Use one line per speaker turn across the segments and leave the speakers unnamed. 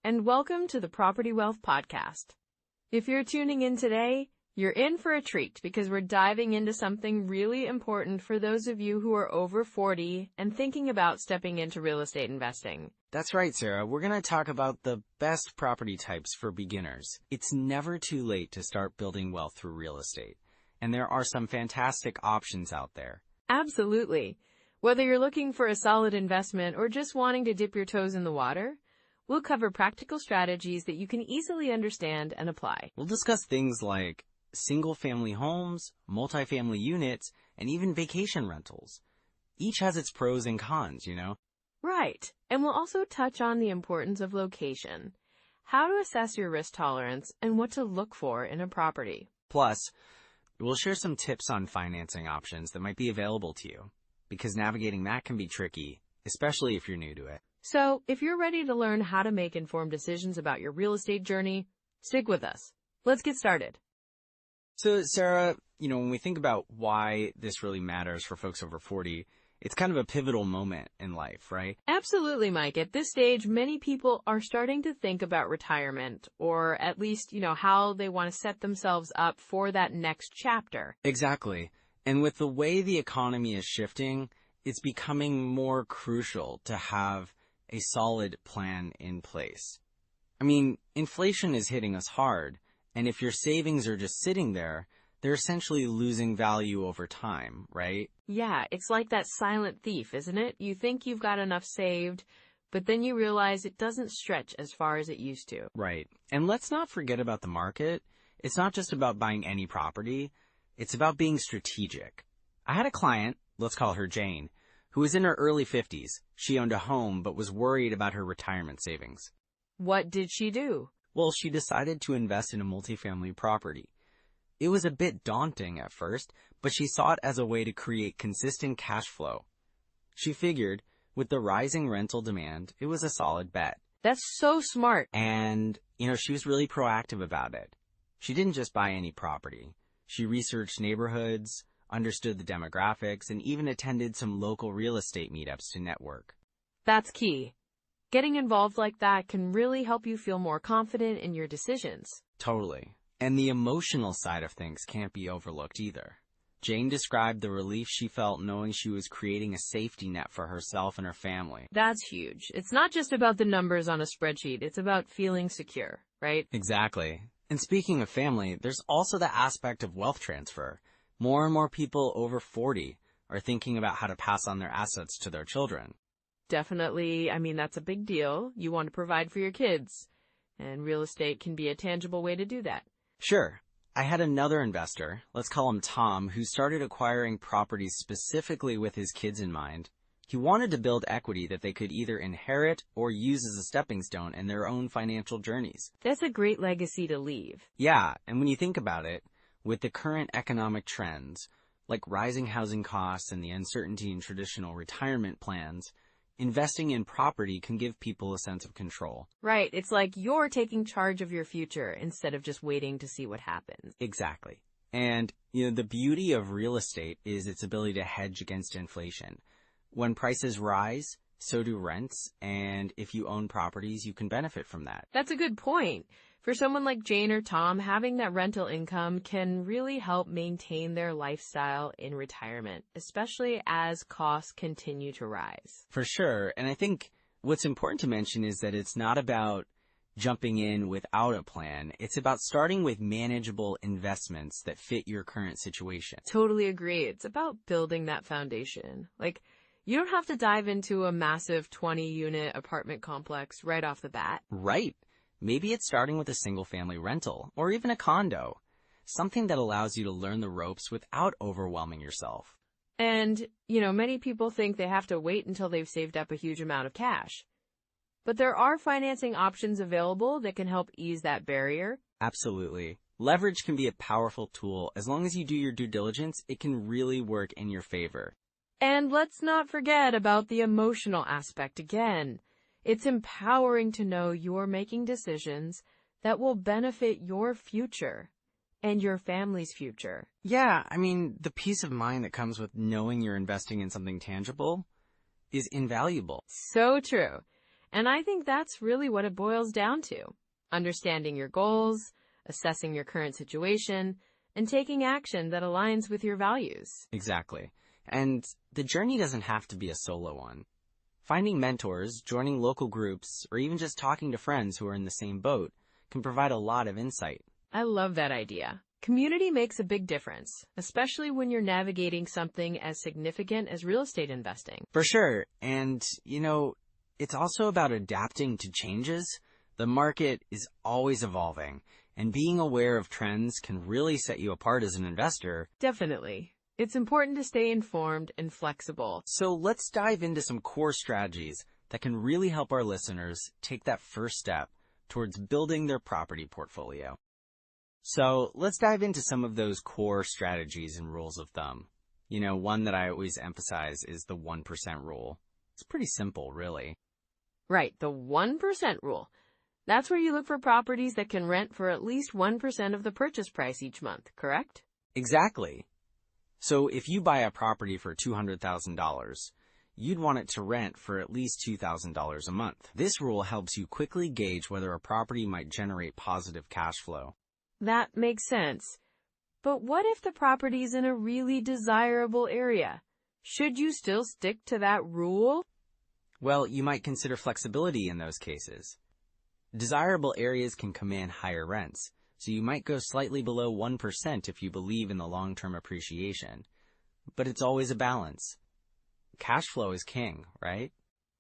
and welcome to the Property Wealth Podcast. If you're tuning in today, you're in for a treat because we're diving into something really important for those of you who are over 40 and thinking about stepping into real estate investing.
That's right, Sarah. We're going to talk about the best property types for beginners. It's never too late to start building wealth through real estate, and there are some fantastic options out there.
Absolutely. Whether you're looking for a solid investment or just wanting to dip your toes in the water, we'll cover practical strategies that you can easily understand and apply.
We'll discuss things like single-family homes, multifamily units, and even vacation rentals. Each has its pros and cons, you know?
Right. And we'll also touch on the importance of location, how to assess your risk tolerance, and what to look for in a property.
Plus, we'll share some tips on financing options that might be available to you, because navigating that can be tricky, especially if you're new to it.
So, if you're ready to learn how to make informed decisions about your real estate journey, stick with us. Let's get started.
So, Sarah, when we think about why this really matters for folks over 40, it's kind of a pivotal moment in life, right?
Absolutely, Mike. At this stage, many people are starting to think about retirement, or at least, how they want to set themselves up for that next chapter.
Exactly. And with the way the economy is shifting, it's becoming more crucial to have a solid plan in place. Inflation is hitting us hard, and if your savings are just sitting there, they're essentially losing value over time, right?
Yeah, it's like that silent thief, isn't it? You think you've got enough saved, but then you realize it doesn't stretch as far as it used to.
Right. And let's not forget about the market. It's not just about buying any property. It's about being strategic. I had a client, let's call her Jane, who was in her early 50s. She owned a home but was worried about her retirement savings.
What did she do?
Well, she decided to invest in a multifamily property. It was a bit daunting at first, but she saw it as a way to create consistent cash flow. She figured, with the rising rental demand, it was a solid bet.
That's so smart.
And, she was really proactive about it. She didn't just buy any property. She researched neighborhoods, understood the demographics, and even attended some local real estate meetups to network.
That's key. Getting involved like that can really help you feel more confident in your decisions.
Totally. And the emotional side of things can't be overlooked either. Jane described the relief she felt knowing she was creating a safety net for herself and her family.
That's huge. It's not just about the numbers on a spreadsheet. It's about feeling secure, right?
Exactly. And speaking of family, there's also the aspect of wealth transfer. More and more people over 40 are thinking about how to pass on their assets to their children.
Definitely. That's a big deal. You want to provide for your kids, and real estate can be a tangible way to do that.
Sure. I had another investor, let's call him Tom, who started acquiring properties specifically with his kids in mind. He wanted to build equity that they could either inherit or use as a stepping stone in their own financial journeys.
That's a great legacy to leave.
Yeah, and when you think about it, with the current economic trends, like rising housing costs and the uncertainty in traditional retirement plans, investing in property can give people a sense of control.
Right. It's like you're taking charge of your future instead of just waiting to see what happens.
Exactly. And, the beauty of real estate is its ability to hedge against inflation. When prices rise, so do rents, and if you own properties, you can benefit from that.
That's a good point. For someone like Jane or Tom, having that rental income can really help maintain their lifestyle in retirement, especially as costs continue to rise.
For sure. And I think what's important to mention is that it's not about jumping in without a plan. It's about starting with manageable investments that fit your current situation.
Totally agree. It's about building that foundation. You don't have to dive into a massive 20-unit apartment complex right off the bat.
Right. Maybe it's starting with a single-family rental or even a condo, something that allows you to learn the ropes without overwhelming yourself.
And, many people think they have to wait until they've saved up a huge amount of cash. But there are financing options available that can help ease that barrier.
Absolutely. Leverage can be a powerful tool. As long as you do your due diligence, it can really work in your favor.
And let's not forget about the emotional aspect again. It's empowering to know you're making decisions that will benefit your future and your family's future.
Yeah, the peace of mind that comes with knowing you're investing in something tangible is invaluable.
So true. And I think that's really what it boils down to. Understanding your goals, assessing your current situation, and taking action that aligns with your values.
Exactly. And the journey doesn't have to be a solo one. Finding mentors, joining local groups, or even just talking to friends who are in the same boat can provide a lot of insight.
I love that idea. Community makes a big difference, especially when you're navigating something as significant as real estate investing.
For sure. And, it's also about adapting to changes. The market is always evolving, and being aware of trends can really set you apart as an investor.
Definitely. It's important to stay informed and flexible.
So let's dive into some core strategies that can really help our listeners take that first step towards building their property portfolio. So let's dive into some of those core strategies and rules of thumb. One that I always emphasize is the 1% rule. It's pretty simple, really.
Right, the 1% rule. That's where you look for properties that can rent for at least 1% of the purchase price each month, correct?
Exactly. So if you buy a property for $200,000, you'd want it to rent for at least $2,000 a month. This rule helps you quickly gauge whether a property might generate positive cash flow.
That makes sense. But what if the property's in a really desirable area? Should you still stick to that rule?
Well, you might consider flexibility in those cases. Desirable areas can command higher rents, so you might go slightly below 1% if you believe in the long-term appreciation. But it's always a balance. Cash flow is king, right?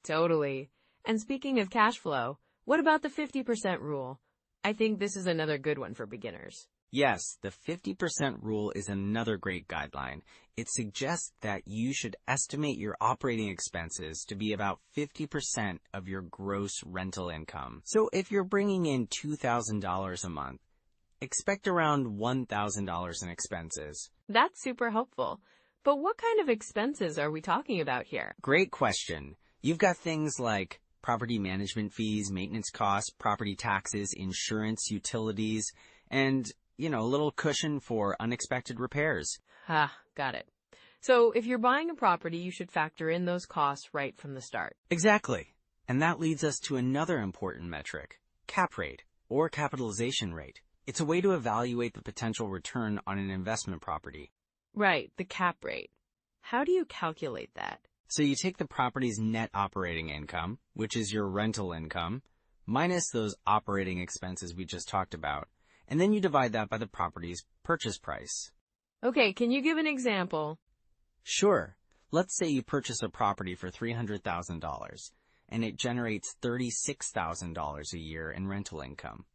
Totally. And speaking of cash flow, what about the 50% rule? I think this is another good one for beginners.
Yes, the 50% rule is another great guideline. It suggests that you should estimate your operating expenses to be about 50% of your gross rental income. So if you're bringing in $2,000 a month, expect around $1,000 in expenses.
That's super helpful. But what kind of expenses are we talking about here?
Great question. You've got things like property management fees, maintenance costs, property taxes, insurance, utilities, and a little cushion for unexpected repairs.
Got it. So if you're buying a property, you should factor in those costs right from the start.
Exactly. And that leads us to another important metric, cap rate, or capitalization rate. It's a way to evaluate the potential return on an investment property.
Right, the cap rate. How do you calculate that?
So you take the property's net operating income, which is your rental income, minus those operating expenses we just talked about, and then you divide that by the property's purchase price.
Okay, can you give an example?
Sure. Let's say you purchase a property for $300,000, and it generates $36,000 a year in rental income.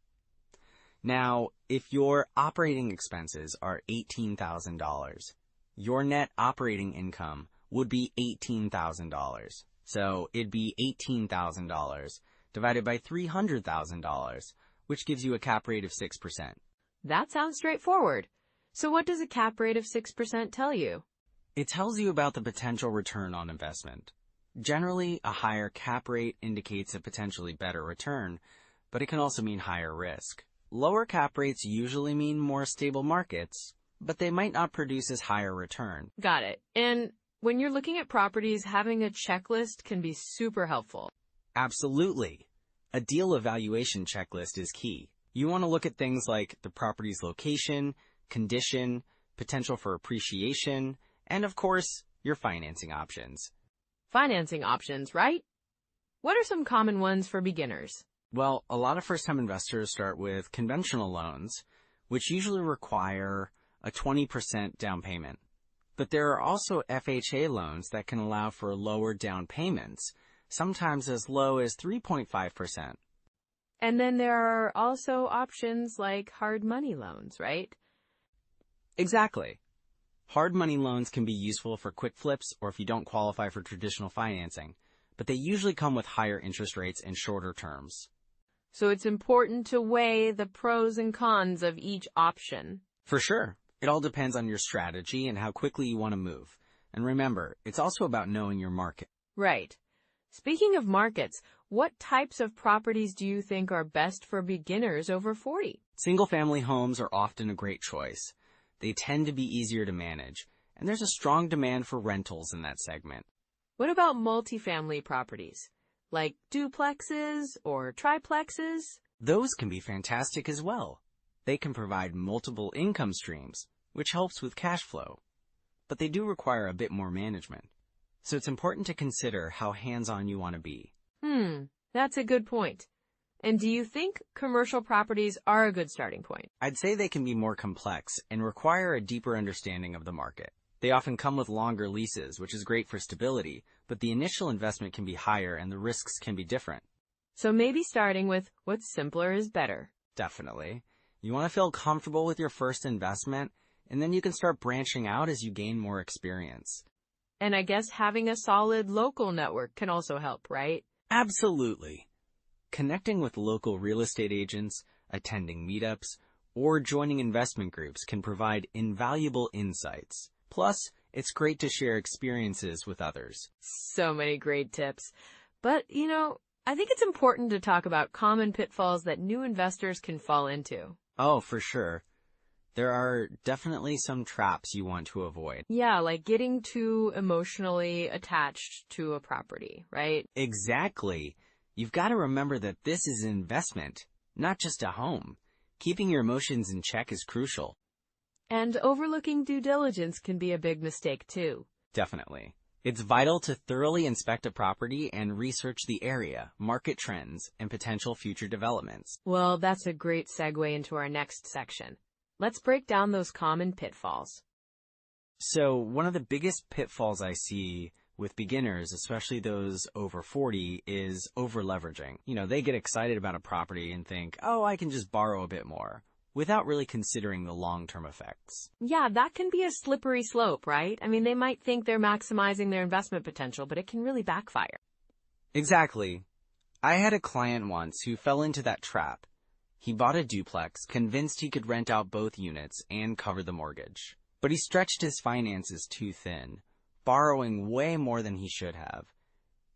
Now, if your operating expenses are $18,000, your net operating income would be $18,000. So it'd be $18,000 divided by $300,000, which gives you a cap rate of 6%.
That sounds straightforward. So what does a cap rate of 6% tell you?
It tells you about the potential return on investment. Generally, a higher cap rate indicates a potentially better return, but it can also mean higher risk. Lower cap rates usually mean more stable markets, but they might not produce as high a return.
Got it. And when you're looking at properties, having a checklist can be super helpful.
Absolutely. A deal evaluation checklist is key. You want to look at things like the property's location, condition, potential for appreciation, and of course, your financing options.
Financing options, right? What are some common ones for beginners?
Well, a lot of first-time investors start with conventional loans, which usually require a 20% down payment. But there are also FHA loans that can allow for lower down payments, sometimes as low as 3.5%.
And then there are also options like hard money loans, right?
Exactly. Hard money loans can be useful for quick flips or if you don't qualify for traditional financing, but they usually come with higher interest rates and shorter terms.
So it's important to weigh the pros and cons of each option.
For sure. It all depends on your strategy and how quickly you want to move. And remember, it's also about knowing your market.
Right. Speaking of markets, what types of properties do you think are best for beginners over 40?
Single-family homes are often a great choice. They tend to be easier to manage, and there's a strong demand for rentals in that segment.
What about multifamily properties? like duplexes or triplexes?
Those can be fantastic as well. They can provide multiple income streams, which helps with cash flow. But they do require a bit more management. So it's important to consider how hands-on you want to be.
That's a good point. And do you think commercial properties are a good starting point?
I'd say they can be more complex and require a deeper understanding of the market. They often come with longer leases, which is great for stability, but the initial investment can be higher and the risks can be different.
So maybe starting with what's simpler is better.
Definitely. You want to feel comfortable with your first investment, and then you can start branching out as you gain more experience.
And I guess having a solid local network can also help, right?
Absolutely. Connecting with local real estate agents, attending meetups, or joining investment groups can provide invaluable insights. Plus, it's great to share experiences with others.
So many great tips. But, I think it's important to talk about common pitfalls that new investors can fall into.
Oh, for sure. There are definitely some traps you want to avoid.
Yeah, like getting too emotionally attached to a property, right?
Exactly. You've got to remember that this is an investment, not just a home. Keeping your emotions in check is crucial.
And overlooking due diligence can be a big mistake, too.
Definitely. It's vital to thoroughly inspect a property and research the area, market trends, and potential future developments.
Well, that's a great segue into our next section. Let's break down those common pitfalls.
So, one of the biggest pitfalls I see with beginners, especially those over 40, is over-leveraging. They get excited about a property and think, oh, I can just borrow a bit more, without really considering the long-term effects.
Yeah, that can be a slippery slope, right? They might think they're maximizing their investment potential, but it can really backfire.
Exactly. I had a client once who fell into that trap. He bought a duplex, convinced he could rent out both units and cover the mortgage. But he stretched his finances too thin, borrowing way more than he should have.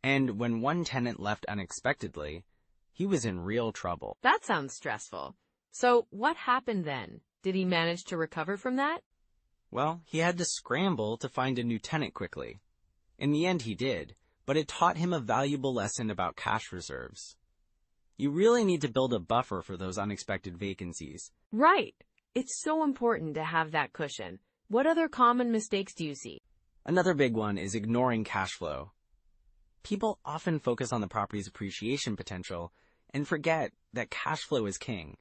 And when one tenant left unexpectedly, he was in real trouble.
That sounds stressful. So what happened then? Did he manage to recover from that?
Well, he had to scramble to find a new tenant quickly. In the end, he did, but it taught him a valuable lesson about cash reserves. You really need to build a buffer for those unexpected vacancies.
Right. It's so important to have that cushion. What other common mistakes do you see?
Another big one is ignoring cash flow. People often focus on the property's appreciation potential and forget that cash flow is king.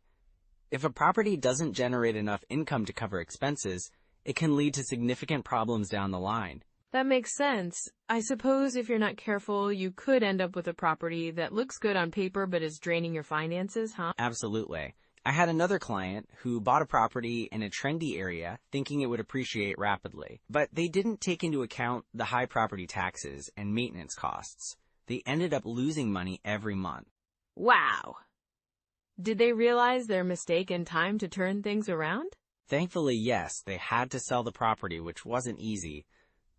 If a property doesn't generate enough income to cover expenses, it can lead to significant problems down the line.
That makes sense. I suppose if you're not careful, you could end up with a property that looks good on paper but is draining your finances, huh?
Absolutely. I had another client who bought a property in a trendy area thinking it would appreciate rapidly, but they didn't take into account the high property taxes and maintenance costs. They ended up losing money every month.
Wow. Did they realize their mistake in time to turn things around?
Thankfully, yes, they had to sell the property, which wasn't easy,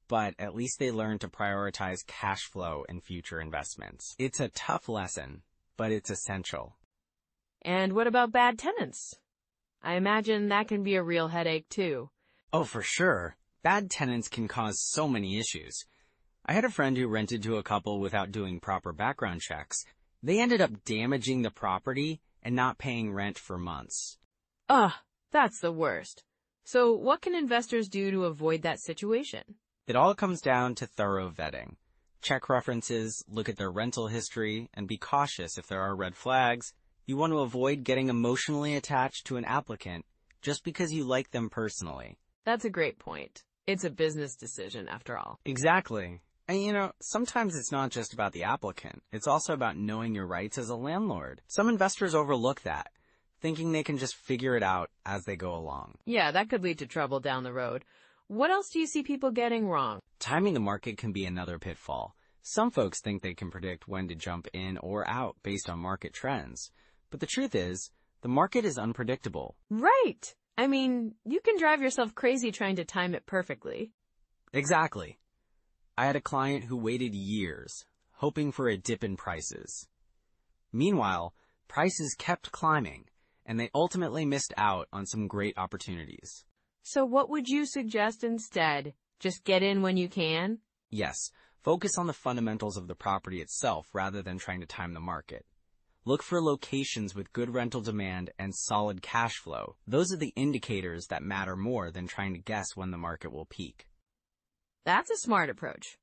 but at least they learned to prioritize cash flow in future investments. It's a tough lesson, but it's essential.
And what about bad tenants? I imagine that can be a real headache, too.
Oh, for sure. Bad tenants can cause so many issues. I had a friend who rented to a couple without doing proper background checks. They ended up damaging the property and not paying rent for months.
Ugh, that's the worst. So what can investors do to avoid that situation?
It all comes down to thorough vetting. Check references, look at their rental history, and be cautious if there are red flags. You want to avoid getting emotionally attached to an applicant just because you like them personally.
That's a great point. It's a business decision, after all.
Exactly. And sometimes it's not just about the applicant. It's also about knowing your rights as a landlord. Some investors overlook that, thinking they can just figure it out as they go along.
Yeah, that could lead to trouble down the road. What else do you see people getting wrong?
Timing the market can be another pitfall. Some folks think they can predict when to jump in or out based on market trends. But the truth is, the market is unpredictable.
Right. You can drive yourself crazy trying to time it perfectly.
Exactly. I had a client who waited years, hoping for a dip in prices. Meanwhile, prices kept climbing, and they ultimately missed out on some great opportunities.
So what would you suggest instead? Just get in when you can?
Yes, Focus on the fundamentals of the property itself rather than trying to time the market. Look for locations with good rental demand and solid cash flow. Those are the indicators that matter more than trying to guess when the market will peak.
That's a smart approach.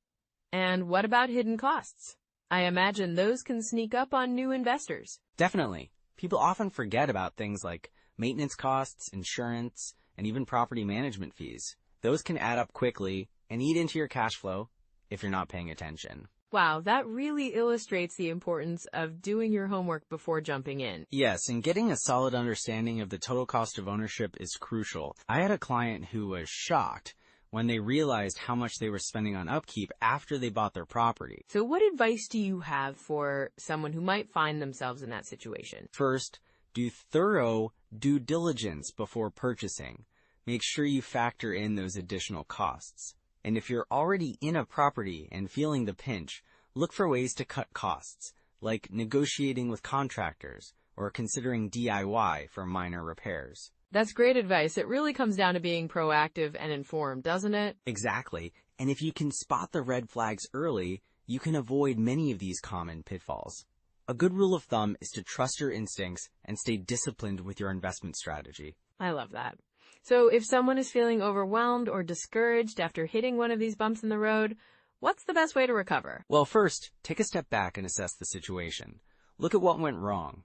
And what about hidden costs? I imagine those can sneak up on new investors.
Definitely. People often forget about things like maintenance costs, insurance, and even property management fees. Those can add up quickly and eat into your cash flow if you're not paying attention.
Wow, that really illustrates the importance of doing your homework before jumping in.
Yes, and getting a solid understanding of the total cost of ownership is crucial. I had a client who was shocked when they realized how much they were spending on upkeep after they bought their property.
So what advice do you have for someone who might find themselves in that situation?
First, do thorough due diligence before purchasing. Make sure you factor in those additional costs. And if you're already in a property and feeling the pinch, look for ways to cut costs, like negotiating with contractors or considering DIY for minor repairs.
That's great advice. It really comes down to being proactive and informed, doesn't it?
Exactly. And if you can spot the red flags early, you can avoid many of these common pitfalls. A good rule of thumb is to trust your instincts and stay disciplined with your investment strategy.
I love that. So if someone is feeling overwhelmed or discouraged after hitting one of these bumps in the road, what's the best way to recover?
Well, first, take a step back and assess the situation. Look at what went wrong.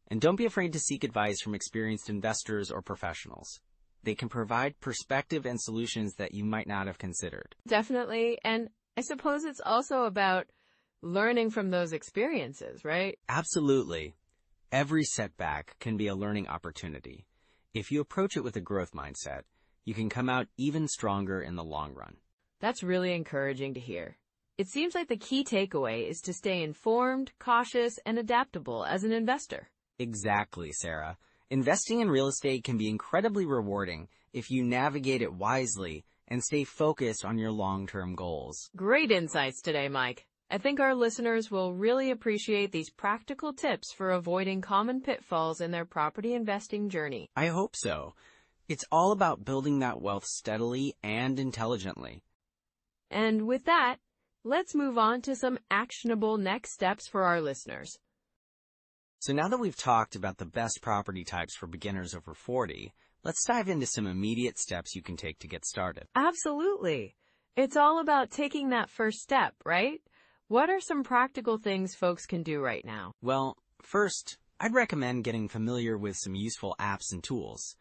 And don't be afraid to seek advice from experienced investors or professionals. They can provide perspective and solutions that you might not have considered.
Definitely. And I suppose it's also about learning from those experiences, right?
Absolutely. Every setback can be a learning opportunity. If you approach it with a growth mindset, you can come out even stronger in the long run.
That's really encouraging to hear. It seems like the key takeaway is to stay informed, cautious, and adaptable as an investor.
Exactly, Sarah. Investing in real estate can be incredibly rewarding if you navigate it wisely and stay focused on your long-term goals.
Great insights today, Mike. I think our listeners will really appreciate these practical tips for avoiding common pitfalls in their property investing journey.
I hope so. It's all about building that wealth steadily and intelligently.
And with that, let's move on to some actionable next steps for our listeners.
So now that we've talked about the best property types for beginners over 40, let's dive into some immediate steps you can take to get started.
Absolutely. It's all about taking that first step, right? What are some practical things folks can do right now?
Well, first, I'd recommend getting familiar with some useful apps and tools.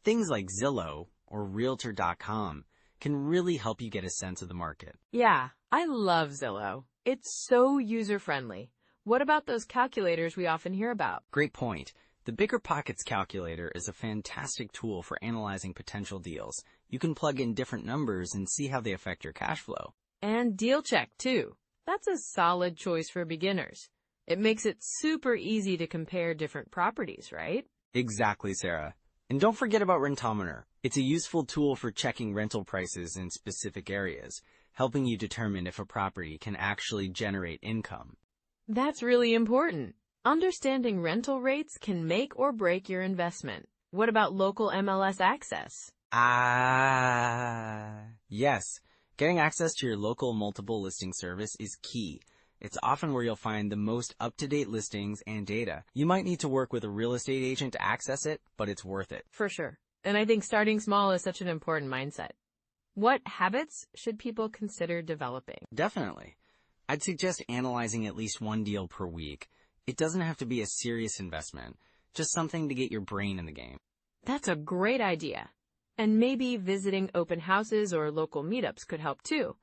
Things like Zillow or Realtor.com can really help you get a sense of the market.
Yeah, I love Zillow. It's so user-friendly. What about those calculators we often hear about?
Great point. The BiggerPockets calculator is a fantastic tool for analyzing potential deals. You can plug in different numbers and see how they affect your cash flow.
And Deal Check, too. That's a solid choice for beginners. It makes it super easy to compare different properties, right?
Exactly, Sarah. And don't forget about Rentometer. It's a useful tool for checking rental prices in specific areas, helping you determine if a property can actually generate income.
That's really important. Understanding rental rates can make or break your investment. What about local MLS access?
Yes. Getting access to your local multiple listing service is key. It's often where you'll find the most up-to-date listings and data. You might need to work with a real estate agent to access it, but it's worth it.
For sure. And I think starting small is such an important mindset. What habits should people consider developing?
Definitely. I'd suggest analyzing at least one deal per week. It doesn't have to be a serious investment, just something to get your brain in the game.
That's a great idea. And maybe visiting open houses or local meetups could help too.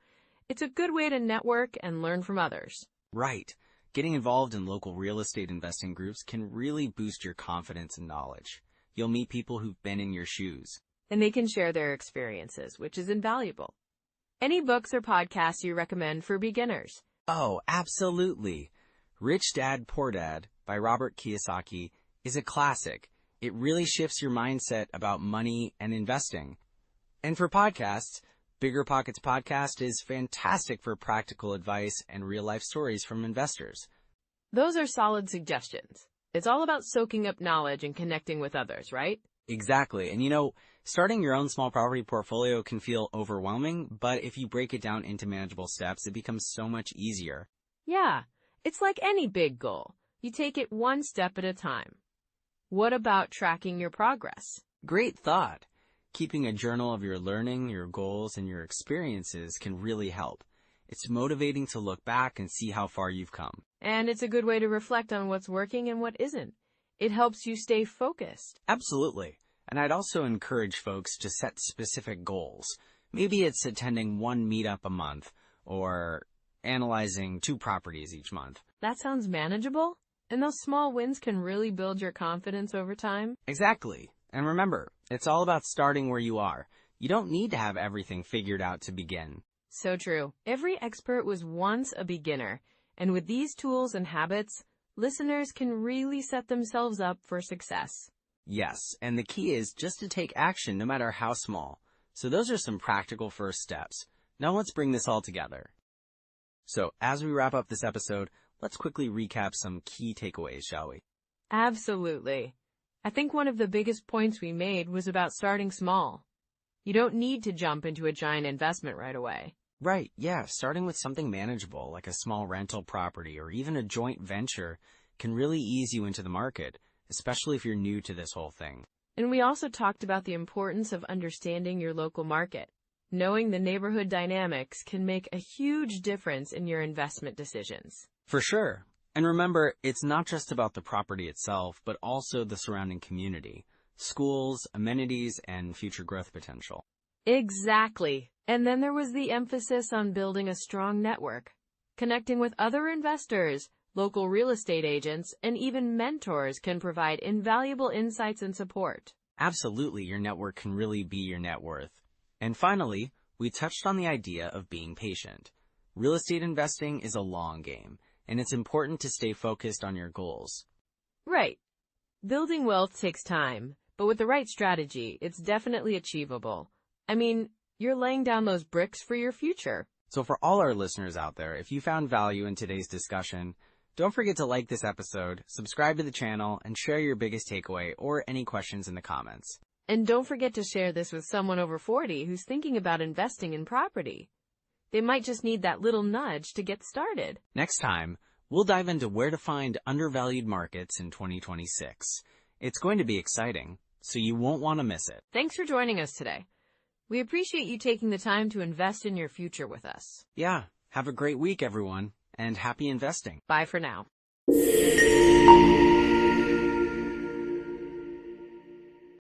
It's a good way to network and learn from others.
Right. Getting involved in local real estate investing groups can really boost your confidence and knowledge. You'll meet people who've been in your shoes.
And they can share their experiences, which is invaluable. Any books or podcasts you recommend for beginners?
Oh, absolutely. Rich Dad, Poor Dad by Robert Kiyosaki is a classic. It really shifts your mindset about money and investing. And for podcasts, BiggerPockets podcast is fantastic for practical advice and real-life stories from investors.
Those are solid suggestions. It's all about soaking up knowledge and connecting with others, right?
Exactly. And starting your own small property portfolio can feel overwhelming, but if you break it down into manageable steps, it becomes so much easier.
Yeah, it's like any big goal. You take it one step at a time. What about tracking your progress?
Great thought. Keeping a journal of your learning, your goals, and your experiences can really help. It's motivating to look back and see how far you've come.
And it's a good way to reflect on what's working and what isn't. It helps you stay focused.
Absolutely. And I'd also encourage folks to set specific goals. Maybe it's attending one meetup a month or analyzing 2 properties each month.
That sounds manageable. And those small wins can really build your confidence over time.
Exactly. And remember, it's all about starting where you are. You don't need to have everything figured out to begin.
So true. Every expert was once a beginner. And with these tools and habits, listeners can really set themselves up for success.
Yes, and the key is just to take action no matter how small. So those are some practical first steps. Now let's bring this all together. So as we wrap up this episode, let's quickly recap some key takeaways, shall we?
Absolutely. I think one of the biggest points we made was about starting small. You don't need to jump into a giant investment right away.
Right, yeah, starting with something manageable like a small rental property or even a joint venture can really ease you into the market, especially if you're new to this whole thing.
And we also talked about the importance of understanding your local market. Knowing the neighborhood dynamics can make a huge difference in your investment decisions.
For sure. And remember, it's not just about the property itself, but also the surrounding community, schools, amenities, and future growth potential.
Exactly. And then there was the emphasis on building a strong network, connecting with other investors, local real estate agents, and even mentors can provide invaluable insights and support.
Absolutely, your network can really be your net worth. And finally, we touched on the idea of being patient. Real estate investing is a long game, and it's important to stay focused on your goals.
Right. Building wealth takes time, but with the right strategy, it's definitely achievable. I mean, you're laying down those bricks for your future.
So for all our listeners out there, if you found value in today's discussion, don't forget to like this episode, subscribe to the channel, and share your biggest takeaway or any questions in the comments.
And don't forget to share this with someone over 40 who's thinking about investing in property. They might just need that little nudge to get started.
Next time, we'll dive into where to find undervalued markets in 2026. It's going to be exciting, so you won't want to miss it.
Thanks for joining us today. We appreciate you taking the time to invest in your future with us.
Yeah, have a great week, everyone, and happy investing.
Bye for now.